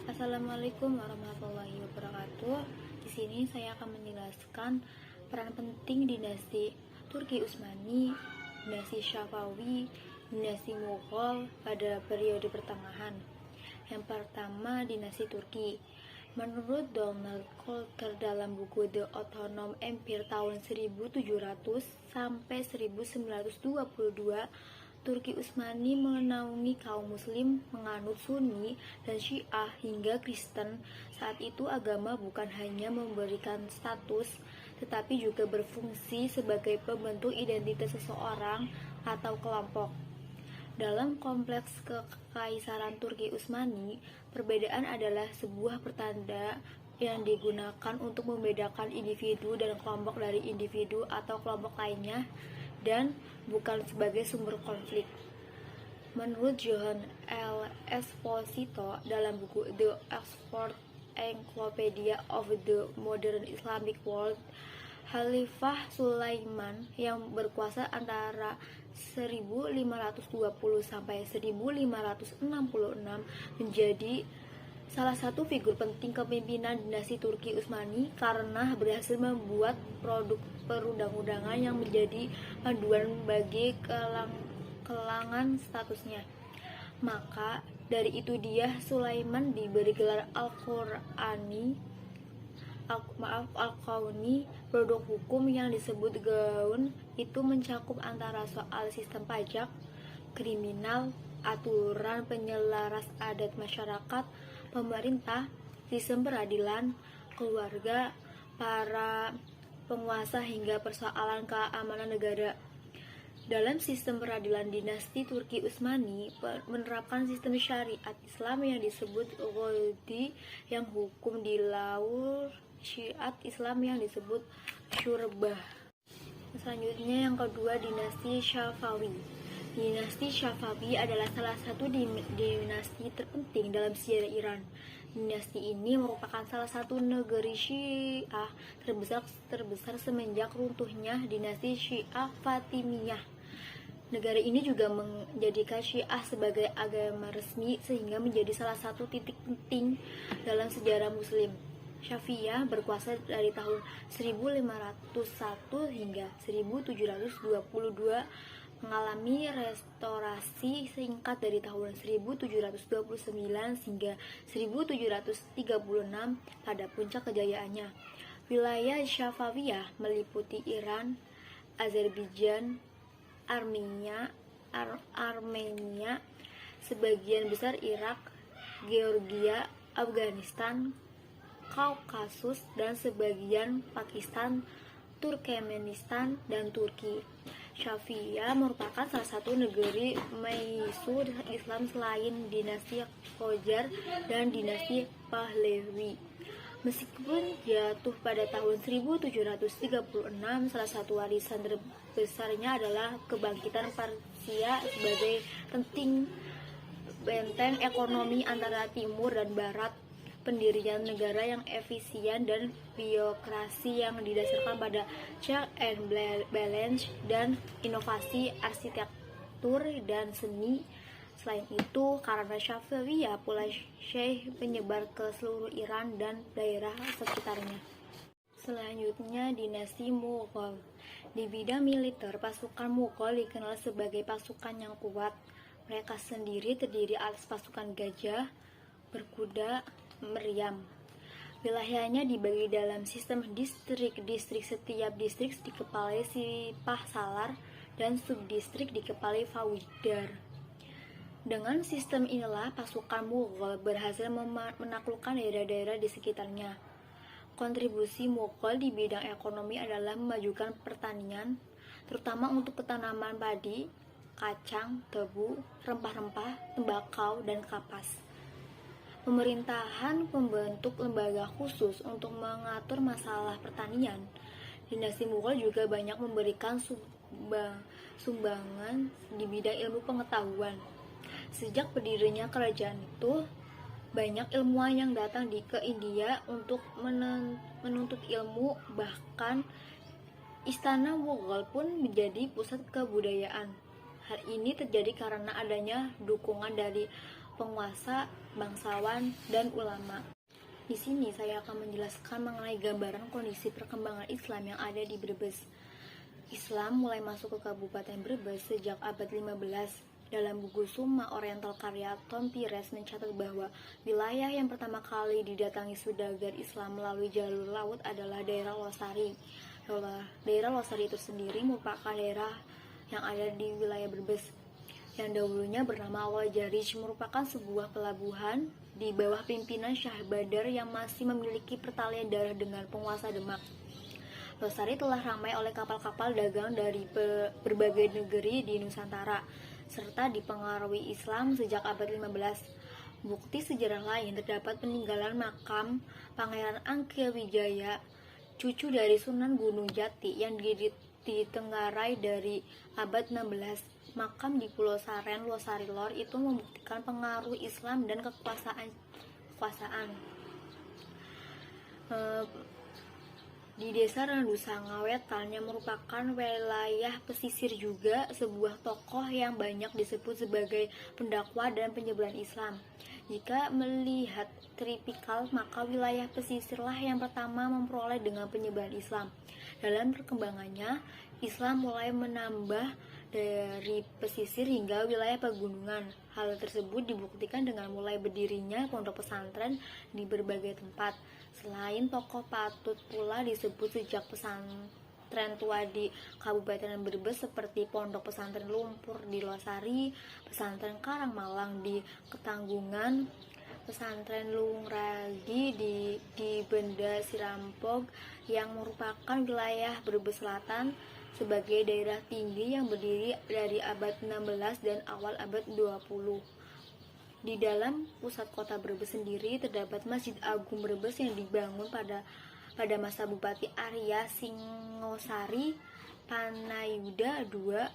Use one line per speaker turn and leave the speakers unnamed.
Assalamualaikum warahmatullahi wabarakatuh. Di sini saya akan menjelaskan peran penting dinasti Turki Utsmani, dinasti Safawi, dinasti Mughal pada periode pertengahan. Yang pertama, dinasti Turki. Menurut Donald Coulter dalam buku The Ottoman Empire tahun 1700 sampai 1922, Turki Utsmani menaungi kaum muslim menganut Sunni dan Syiah hingga Kristen. Saat itu agama bukan hanya memberikan status, tetapi juga berfungsi sebagai pembentuk identitas seseorang atau kelompok. Dalam kompleks kekaisaran Turki Utsmani, perbedaan adalah sebuah pertanda yang digunakan untuk membedakan individu dan kelompok dari individu atau kelompok lainnya, dan bukan sebagai sumber konflik. Menurut John L. Esposito dalam buku The Oxford Encyclopedia of the Modern Islamic World, Khalifah Sulaiman yang berkuasa antara 1520 sampai 1566 menjadi salah satu figur penting kepemimpinan dinasti Turki Utsmani karena berhasil membuat produk perundang-undangan yang menjadi panduan bagi kelangan statusnya. Maka dari itu dia Sulaiman diberi gelar Al-Qurani, Al-Qauni. Produk hukum yang disebut Gaun itu mencakup antara soal sistem pajak, kriminal, aturan penyelaras adat masyarakat, pemerintah, sistem peradilan, keluarga, para penguasa hingga persoalan keamanan negara. Dalam sistem peradilan, dinasti Turki Utsmani menerapkan sistem syariat Islam yang disebut Qadi, yang hukum di laur syariat Islam yang disebut Syurbah. Selanjutnya yang kedua, dinasti Safawi. Dinasti Safawi adalah salah satu dinasti terpenting dalam sejarah Iran. Dinasti ini merupakan salah satu negeri Syiah terbesar semenjak runtuhnya dinasti Syiah Fatimiyah. Negara ini juga menjadikan Syiah sebagai agama resmi sehingga menjadi salah satu titik penting dalam sejarah Muslim. Syafi'iyah berkuasa dari tahun 1501 hingga 1722, mengalami restorasi singkat dari tahun 1729 hingga 1736 pada puncak kejayaannya. Wilayah Safawiyah meliputi Iran, Azerbaijan, Armenia, sebagian besar Irak, Georgia, Afghanistan, Kaukasus, dan sebagian Pakistan, Turkmenistan, dan Turki. Syafi'iyah merupakan salah satu negeri Maisur Islam selain dinasti Qajar dan dinasti Pahlavi. Meskipun jatuh pada tahun 1736, salah satu warisan terbesarnya adalah kebangkitan Persia sebagai penting benteng ekonomi antara timur dan barat, pendirian negara yang efisien dan birokrasi yang didasarkan pada check and balance dan inovasi arsitektur dan seni. Selain itu, karena Safawiyah pula Syekh penyebar ke seluruh Iran dan daerah sekitarnya. Selanjutnya, dinasti Mughal. Di bidang militer, pasukan Mughal dikenal sebagai pasukan yang kuat. Mereka sendiri terdiri atas pasukan gajah, berkuda, meriam. Wilayahnya dibagi dalam sistem distrik-distrik. Setiap distrik dikepalai Sipah Salar dan subdistrik dikepalai Fawidar. Dengan sistem inilah pasukan Mughal berhasil menaklukkan daerah-daerah di sekitarnya. Kontribusi Mughal di bidang ekonomi adalah memajukan pertanian, terutama untuk tanaman padi, kacang, tebu, rempah-rempah, tembakau, dan kapas. Pemerintahan membentuk lembaga khusus untuk mengatur masalah pertanian. Dinasti Mughal juga banyak memberikan sumbangan di bidang ilmu pengetahuan. Sejak berdirinya kerajaan itu, banyak ilmuwan yang datang ke India untuk menuntut ilmu, bahkan istana Mughal pun menjadi pusat kebudayaan. Hal ini terjadi karena adanya dukungan dari penguasa, bangsawan, dan ulama. Di sini saya akan menjelaskan mengenai gambaran kondisi perkembangan Islam yang ada di Brebes. Islam mulai masuk ke Kabupaten Brebes sejak abad 15. Dalam buku Summa Oriental karya Tom Pires mencatat bahwa wilayah yang pertama kali didatangi saudagar Islam melalui jalur laut adalah daerah Losari. Daerah Losari itu sendiri merupakan daerah yang ada di wilayah Brebes, yang dahulunya bernama Al-Jarij, merupakan sebuah pelabuhan di bawah pimpinan Syah Badar yang masih memiliki pertalian darah dengan penguasa Demak. Losari telah ramai oleh kapal-kapal dagang dari berbagai negeri di Nusantara, serta dipengaruhi Islam sejak abad 15. Bukti sejarah lain terdapat peninggalan makam Pangeran Angke Wijaya, cucu dari Sunan Gunung Jati yang ditenggarai dari abad 16. Makam di Pulau Saren, Losari Lor itu membuktikan pengaruh Islam dan kekuasaan. Di desa Randu Sanga Wetan yang merupakan wilayah pesisir juga sebuah tokoh yang banyak disebut sebagai pendakwa dan penyebaran Islam. Jika melihat tripikal, maka wilayah pesisirlah yang pertama memperoleh dengan penyebaran Islam. Dalam perkembangannya, Islam mulai menambah dari pesisir hingga wilayah pegunungan. Hal tersebut dibuktikan dengan mulai berdirinya pondok pesantren di berbagai tempat. Selain tokoh patut pula disebut sejak pesantren tua di Kabupaten Brebes seperti Pondok Pesantren Lumpur di Losari, Pesantren Karangmalang di Ketanggungan, Pesantren Lungragi di Benda Sirampog yang merupakan wilayah Brebes Selatan sebagai daerah tinggi yang berdiri dari abad 16 dan awal abad 20. Di dalam pusat kota Brebes sendiri terdapat Masjid Agung Brebes yang dibangun pada masa Bupati Arya Singosari Panayuda II